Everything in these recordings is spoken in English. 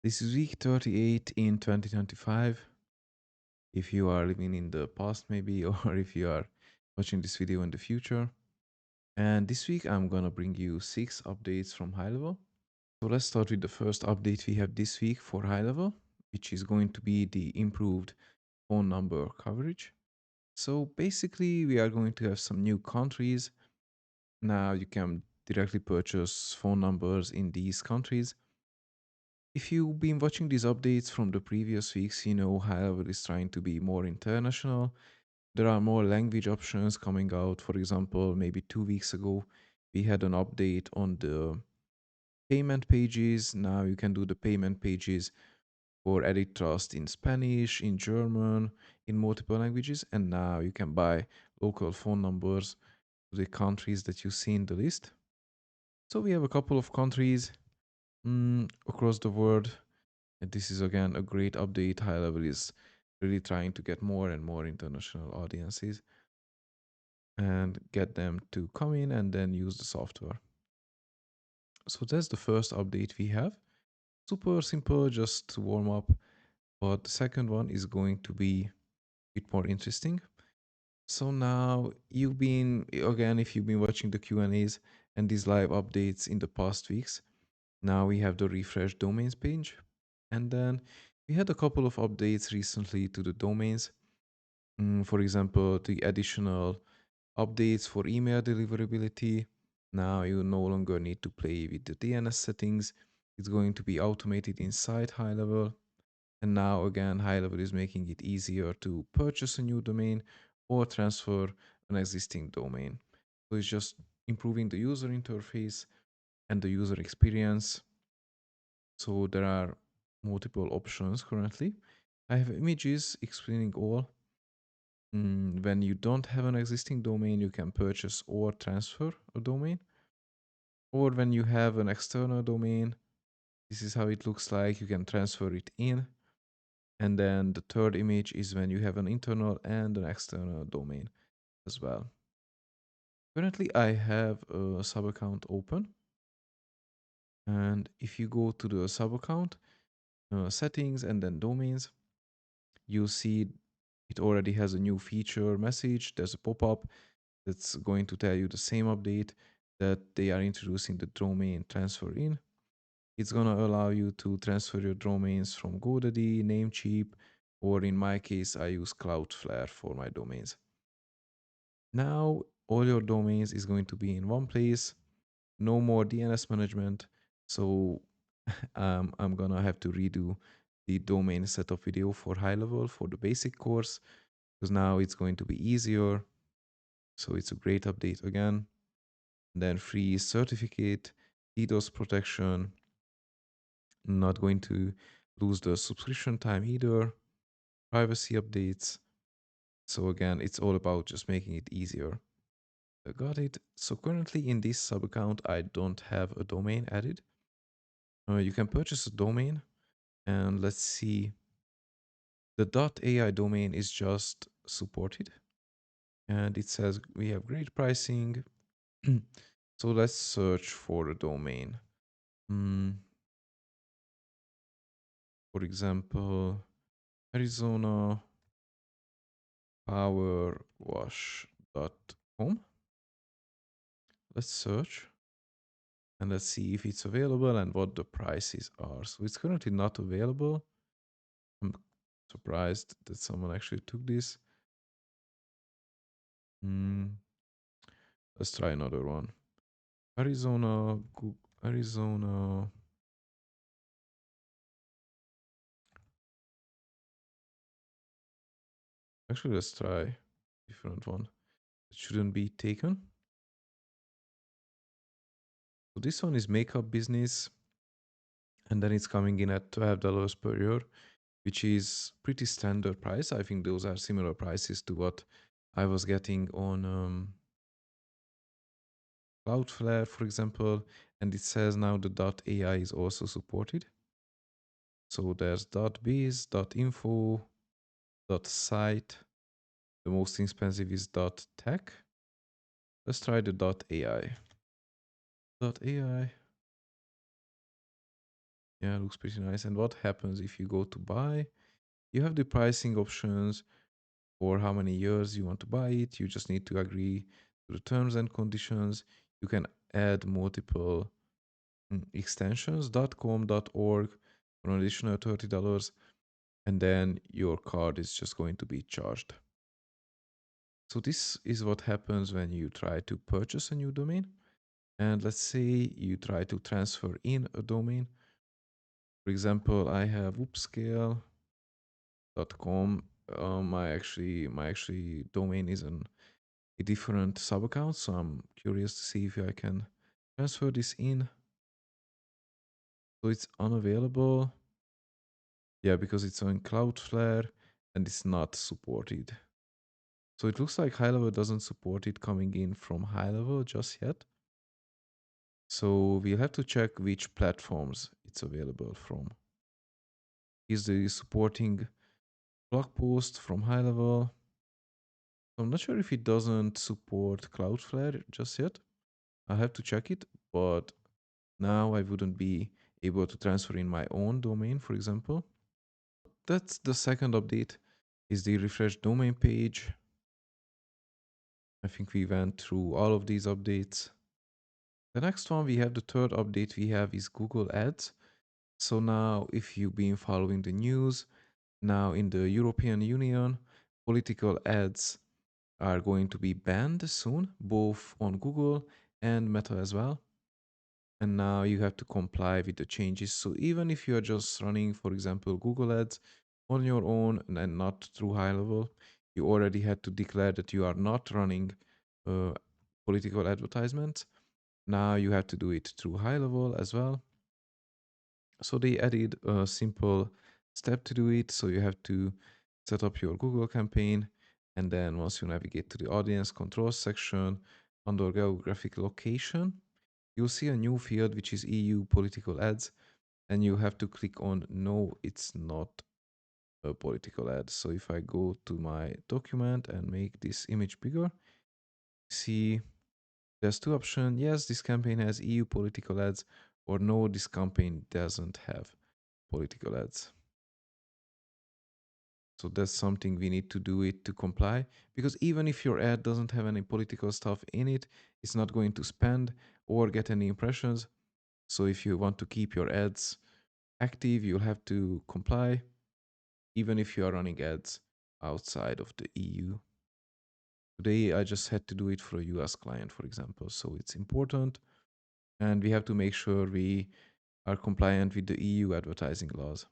This is week 38 in 2025. If you are living in the past, maybe, or if you are watching this video in the future. And this week, I'm gonna bring you 6 updates from HighLevel. So let's start with the first update we have this week for HighLevel, which is going to be the improved phone number coverage. So basically, we are going to have some new countries. Now you can directly purchase phone numbers in these countries. If you've been watching these updates from the previous weeks, you know HighLevel is trying to be more international. There are more language options coming out. For example, maybe 2 weeks ago, we had an update on the payment pages. Now you can do the payment pages for Edit Trust in Spanish, in German, in multiple languages. And now you can buy local phone numbers to the countries that you see in the list. So we have a couple of countries across the world. And this is again a great update. HighLevel is really trying to get more and more international audiences and get them to come in and then use the software. So that's the first update we have. Super simple, just to warm up. But the second one is going to be a bit more interesting. So now you've been, again, if you've been watching the Q&As and these live updates in the past weeks, now we have the refresh domains page. And then we had a couple of updates recently to the domains. For example, the additional updates for email deliverability. Now you no longer need to play with the DNS settings. It's going to be automated inside HighLevel. And now again, HighLevel is making it easier to purchase a new domain or transfer an existing domain. So it's just improving the user interface and the user experience. So there are multiple options currently. I have images explaining all. When you don't have an existing domain, you can purchase or transfer a domain. Or when you have an external domain, this is how it looks like. You can transfer it in. And then the third image is when you have an internal and an external domain as well. Currently, I have a sub account open. And if you go to the sub account, settings, and then domains, you see it already has a new feature message. There's a pop-up that's going to tell you the same update that they are introducing the domain transfer in. It's going to allow you to transfer your domains from GoDaddy, Namecheap, or in my case, I use Cloudflare for my domains. Now, all your domains is going to be in one place. No more DNS management. So I'm going to have to redo the domain setup video for HighLevel for the basic course because now it's going to be easier. So it's a great update again. Then free certificate, DDoS protection, not going to lose the subscription time either, privacy updates. So again, it's all about just making it easier. Got it. So currently in this sub account, I don't have a domain added. You can purchase a domain and let's see. The .ai domain is just supported and it says we have great pricing. So let's search for a domain. For example, Arizona powerwash.com. Let's search and let's see if it's available and what the prices are. So it's currently not available. I'm surprised that someone actually took this. Let's try another one. Arizona. Actually, let's try different one. It shouldn't be taken. So this one is makeup business. And then it's coming in at $12 per year, which is pretty standard price. I think those are similar prices to what I was getting on Cloudflare, for example. And it says now the .ai is also supported. So there's .biz, .info, .site. The most expensive is .tech. Let's try the .ai. .ai. Yeah, looks pretty nice. And what happens if you go to buy? You have the pricing options for how many years you want to buy it. You just need to agree to the terms and conditions. You can add multiple extensions, .com, .org for an additional $30, and then your card is just going to be charged. So this is what happens when you try to purchase a new domain. And let's say you try to transfer in a domain. For example, I have upscale.com. My actually domain is a different sub account, so I'm curious to see if I can transfer this in. So it's unavailable. Yeah, because it's on Cloudflare and it's not supported. So it looks like HighLevel doesn't support it coming in from HighLevel just yet. So we'll have to check which platforms it's available from. Is the supporting blog post from HighLevel? I'm not sure if it doesn't support Cloudflare just yet. I'll have to check it, but now I wouldn't be able to transfer in my own domain, for example. That's the second update, is the refresh domain page. I think we went through all of these updates. The next one, we have the third update we have is Google Ads. So now if you've been following the news, now in the European Union, political ads are going to be banned soon, both on Google and Meta as well. And now you have to comply with the changes. So even if you are just running, for example, Google Ads on your own and not through HighLevel, you already had to declare that you are not running uh, political advertisements. Now you have to do it through HighLevel as well. So they added a simple step to do it. So you have to set up your Google campaign. And then once you navigate to the audience control section under geographic location, you'll see a new field, which is EU political ads. And you have to click on no, it's not a political ad. So if I go to my document and make this image bigger, see there's two options. Yes, this campaign has EU political ads, or no, this campaign doesn't have political ads. So that's something we need to do it to comply, because even if your ad doesn't have any political stuff in it, it's not going to spend or get any impressions. So if you want to keep your ads active, you'll have to comply, even if you are running ads outside of the EU. Today, I just had to do it for a US client, for example. So it's important, and we have to make sure we are compliant with the EU advertising laws.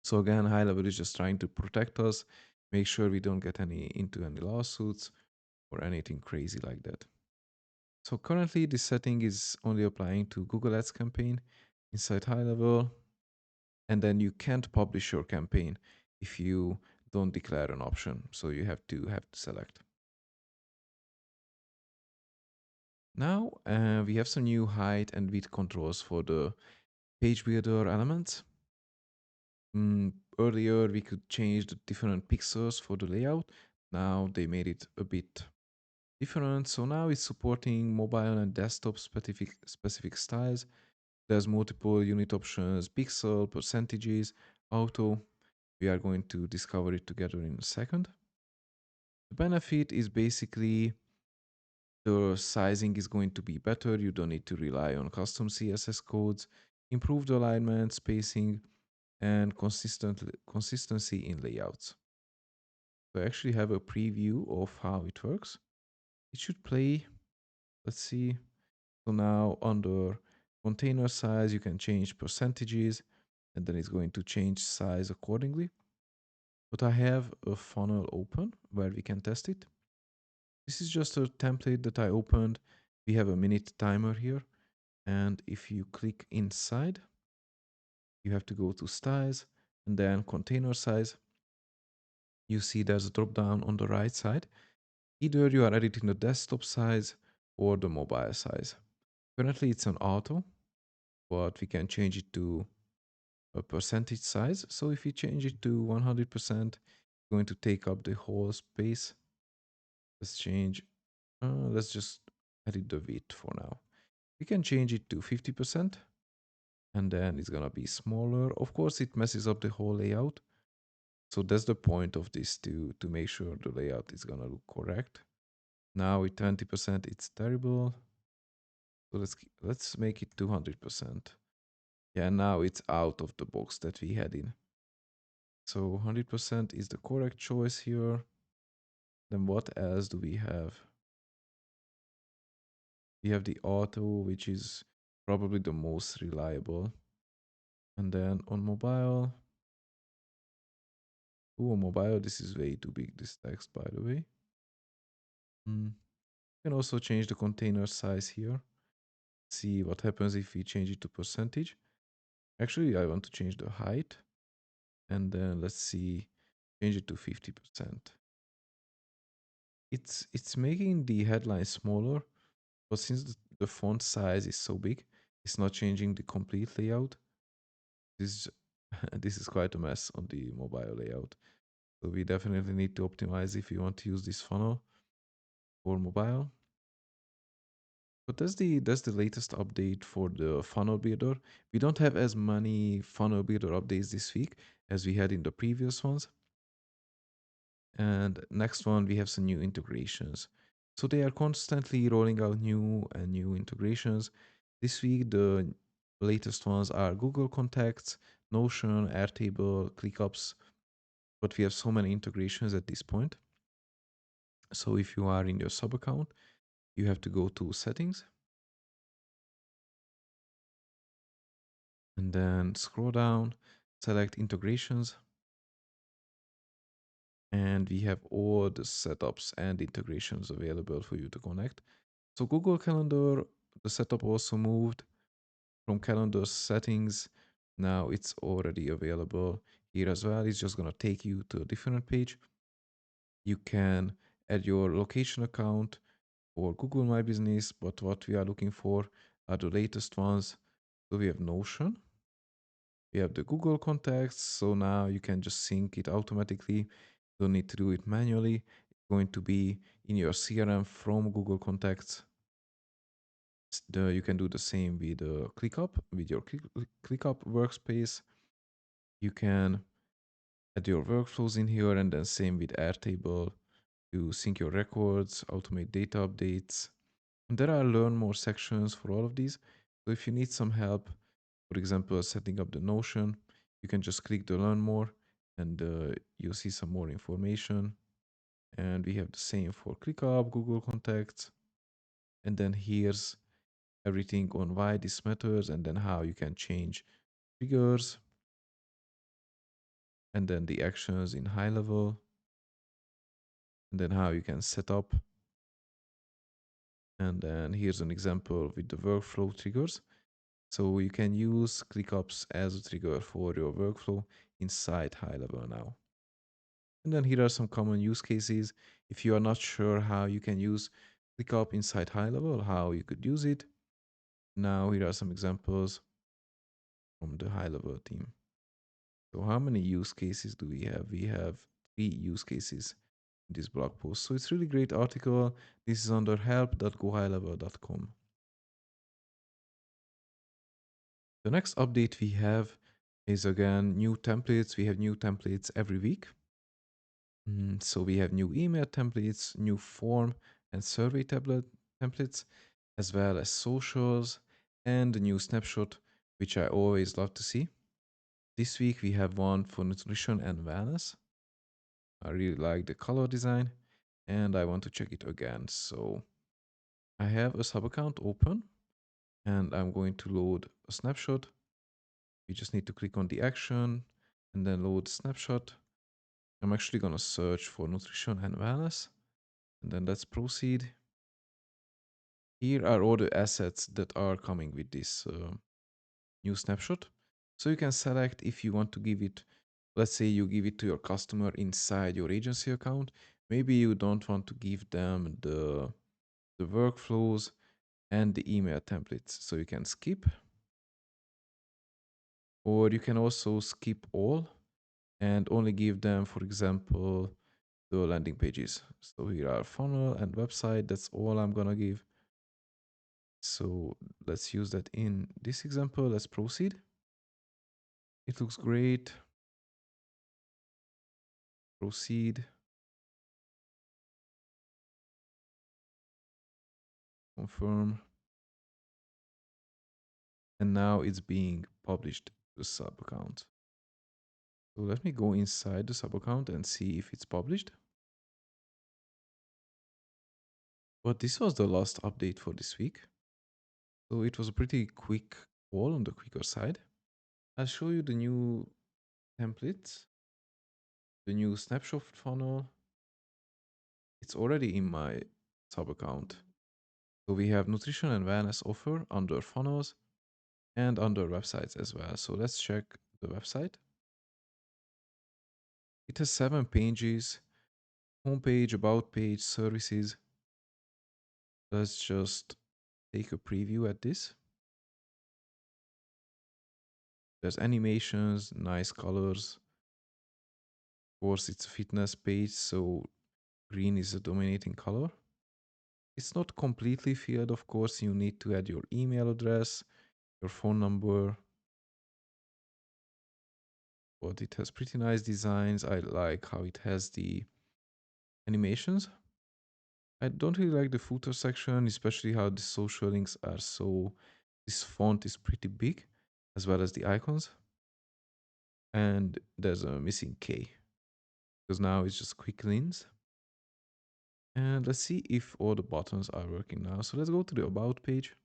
So again, HighLevel is just trying to protect us, make sure we don't get into any lawsuits or anything crazy like that. So currently, this setting is only applying to Google Ads campaign inside HighLevel, and then you can't publish your campaign if you don't declare an option. So you have to select. Now we have some new height and width controls for the page builder elements. Earlier we could change the different pixels for the layout. Now they made it a bit different. So now it's supporting mobile and desktop specific styles. There's multiple unit options, pixel, percentages, auto. We are going to discover it together in a second. The benefit is basically the sizing is going to be better. You don't need to rely on custom CSS codes, improved alignment, spacing, and consistency in layouts. So I actually have a preview of how it works. It should play. Let's see. So now under container size, you can change percentages, and then it's going to change size accordingly. But I have a funnel open where we can test it. This is just a template that I opened. We have a minute timer here. And if you click inside, you have to go to styles and then container size. You see there's a drop down on the right side. Either you are editing the desktop size or the mobile size. Currently it's on auto, but we can change it to a percentage size. So if you change it to 100%, it's going to take up the whole space. Let's change, let's just edit the width for now. We can change it to 50%. and then it's gonna be smaller. Of course, it messes up the whole layout. So that's the point of this, to make sure the layout is gonna look correct. Now with 20%, it's terrible. So let's make it 200%. Yeah, now it's out of the box that we had in. So 100% is the correct choice here. Then what else do we have? We have the auto, which is probably the most reliable. And then on mobile, oh, on mobile, this is way too big, this text, by the way. You can also change the container size here. See what happens if we change it to percentage. Actually, I want to change the height. And then let's see, change it to 50%. It's making the headline smaller, but since the font size is so big, it's not changing the complete layout. This this is quite a mess on the mobile layout. So we definitely need to optimize if you want to use this funnel for mobile. But that's the latest update for the funnel builder. We don't have as many funnel builder updates this week as we had in the previous ones. And next one, we have some new integrations. So they are constantly rolling out new and new integrations. This week, the latest ones are Google Contacts, Notion, Airtable, ClickUps. But we have so many integrations at this point. So if you are in your sub account, you have to go to settings and then scroll down, select integrations, and we have all the setups and integrations available for you to connect. So Google Calendar, the setup also moved from calendar settings. Now it's already available here as well. It's just going to take you to a different page. You can add your location account or Google My Business, but what we are looking for are the latest ones. So we have Notion, we have the Google Contacts. So now you can just sync it automatically. Don't need to do it manually. It's going to be in your CRM from Google Contacts. You can do the same with ClickUp, with your ClickUp workspace. You can add your workflows in here, and then same with Airtable to sync your records, automate data updates. And there are learn more sections for all of these. So if you need some help, for example, setting up the Notion, you can just click the learn more and you'll see some more information. And we have the same for ClickUp, Google Contacts. And then here's everything on why this matters and then how you can change triggers and then the actions in HighLevel and then how you can set up. And then here's an example with the workflow triggers. So you can use ClickUps as a trigger for your workflow inside HighLevel now. And then here are some common use cases. If you are not sure how you can use ClickUp inside HighLevel, how you could use it. Now here are some examples from the HighLevel team. So how many use cases do we have? We have 3 use cases in this blog post. So it's really great article. This is under help.gohighlevel.com. The next update we have is again new templates. We have new templates every week. So we have new email templates, new form and survey templates, as well as socials and a new snapshot, which I always love to see. This week we have one for nutrition and wellness. I really like the color design and I want to check it again. So I have a sub account open and I'm going to load a snapshot. We just need to click on the action and then load snapshot. I'm actually going to search for nutrition and wellness and then let's proceed. Here are all the assets that are coming with this new snapshot. So you can select if you want to give it, let's say you give it to your customer inside your agency account. Maybe you don't want to give them the workflows and the email templates. So you can skip, or you can also skip all and only give them, for example, the landing pages. So here are funnel and website. That's all I'm gonna give. So let's use that in this example. Let's proceed. It looks great. Proceed. Confirm. And now it's being published to the sub account. So let me go inside the sub account and see if it's published. But this was the last update for this week. So it was a pretty quick call on the quicker side. I'll show you the new templates, the new snapshot funnel. It's already in my sub account. So we have nutrition and wellness offer under funnels and under websites as well. So let's check the website. It has 7 pages, homepage, about page, services. Let's just take a preview at this. There's animations, nice colors. Of course, it's a fitness page, so green is a dominating color. It's not completely filled, of course. You need to add your email address, your phone number. But it has pretty nice designs. I like how it has the animations. I don't really like the footer section, especially how the social links are so... This font is pretty big, as well as the icons. And there's a missing K, because now it's just quick links. And let's see if all the buttons are working now. So let's go to the About page.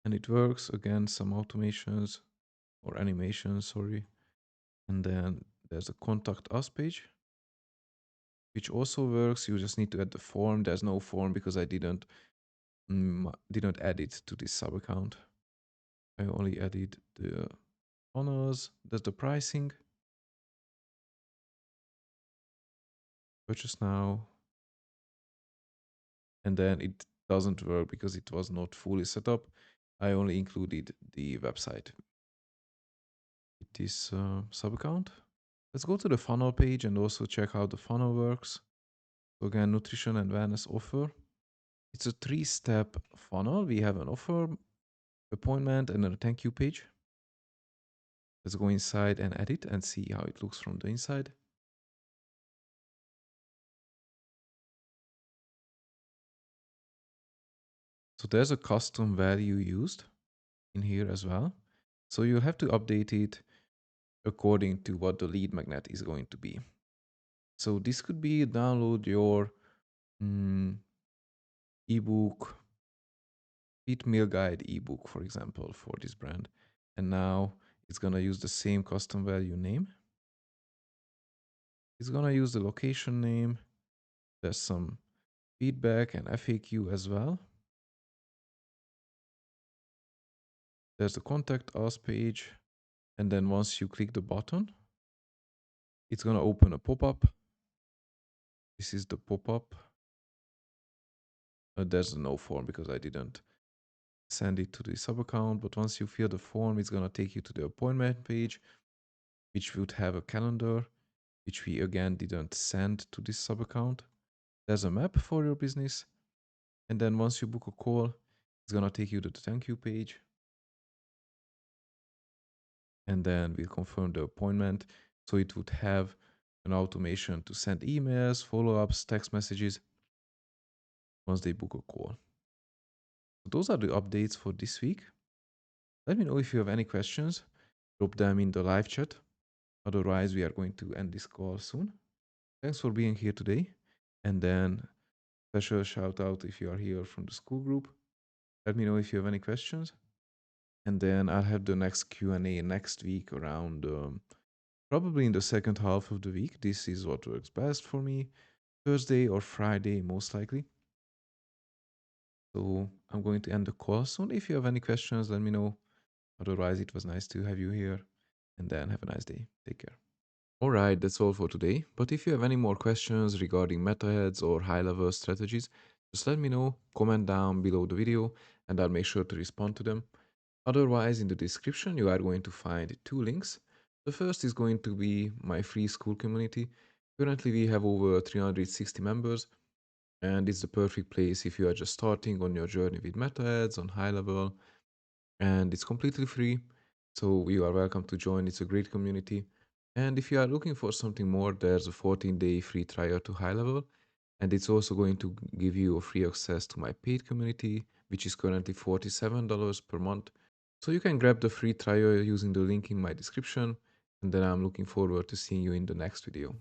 And it works. Again, some automations or animations, sorry. And then there's a Contact Us page, which also works. You just need to add the form. There's no form because I didn't add it to this sub account. I only added the honors. There's the pricing. Purchase now. And then it doesn't work because it was not fully set up. I only included the website. It is sub account. Let's go to the funnel page and also check how the funnel works. So again, nutrition and wellness offer. It's a 3-step funnel. We have an offer, appointment, and then a thank you page. Let's go inside and edit and see how it looks from the inside. So there's a custom value used in here as well. So you'll have to update it according to what the lead magnet is going to be. So this could be download your ebook, Eat Meal Guide ebook, for example, for this brand. And now it's going to use the same custom value name. It's going to use the location name. There's some feedback and FAQ as well. There's the contact us page. And then once you click the button, it's going to open a pop-up. This is the pop-up. There's no form because I didn't send it to the sub account. But once you fill the form, it's going to take you to the appointment page, which would have a calendar, which we again didn't send to this sub account. There's a map for your business. And then once you book a call, it's going to take you to the thank you page. And then we'll confirm the appointment. So it would have an automation to send emails, follow-ups, text messages once they book a call. So those are the updates for this week. Let me know if you have any questions. Drop them in the live chat. Otherwise, we are going to end this call soon. Thanks for being here today. And then special shout out if you are here from the school group. Let me know if you have any questions. And then I'll have the next Q&A next week around probably in the second half of the week. This is what works best for me. Thursday or Friday, most likely. So I'm going to end the call soon. If you have any questions, let me know. Otherwise, it was nice to have you here. And then have a nice day. Take care. Alright, that's all for today. But if you have any more questions regarding meta heads or high-level strategies, just let me know, comment down below the video, and I'll make sure to respond to them. Otherwise, in the description, you are going to find 2 links. The first is going to be my free school community. Currently, we have over 360 members. And it's the perfect place if you are just starting on your journey with meta ads on high level, and it's completely free. So you are welcome to join. It's a great community. And if you are looking for something more, there's a 14-day free trial to high level. And it's also going to give you a free access to my paid community, which is currently $47 per month. So you can grab the free trial using the link in my description. And then I'm looking forward to seeing you in the next video.